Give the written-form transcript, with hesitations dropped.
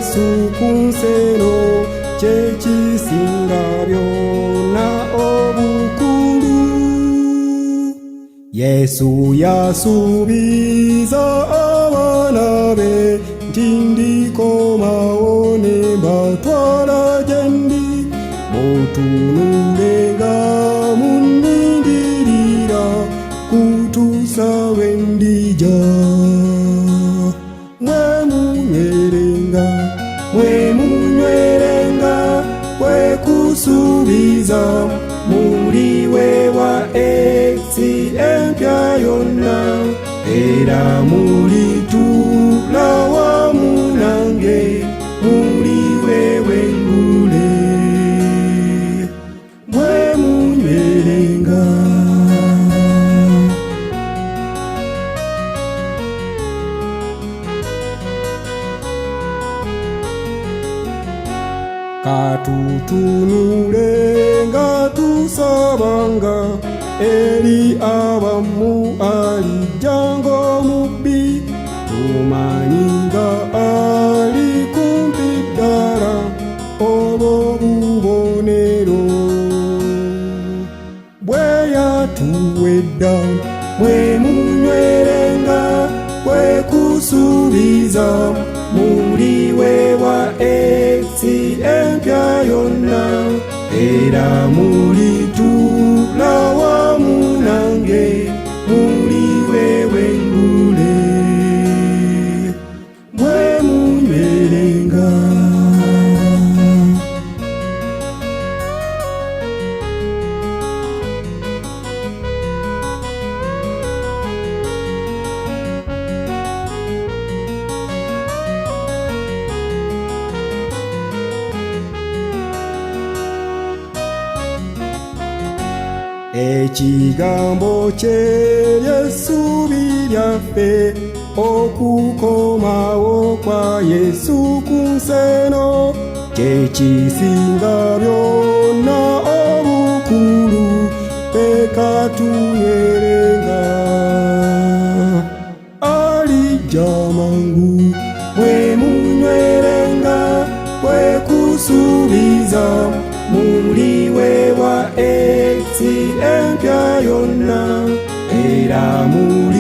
Yesu kunseno kyekisinga byonna obukulu. Yesu yasuubiza abaana be nti ndikomawo ne mbatwala gye ndi, mutunulenga munnindirira kutuusa lwe ndija. Mwemunywerenga kwekusuubiza muliwe wa ensi empya yonna, era mulituula wamu nange muliwe w'engule. Mwemunywerenga. Katutunulenga tusabanga eri abamu alijjanga omubbi, tumanyinga ali kumpi ddala obwo bubonero. Bwe yatuwedda mwemunywerenga kwekusuubiza muliwe wa ensi empya yonna, era mulituula wamu nange muliwe w'engule. Mwemunywerenga. Ekigambo kye ly'essuubi lyaffe, okukomawo kwa Yesu ku nseno kyekisinga byonna obukulu. Leka tunywerenga, alijja mangu. Mwemunywerenga kwekusuubiza muliwe wa ensi empya yonna, era muli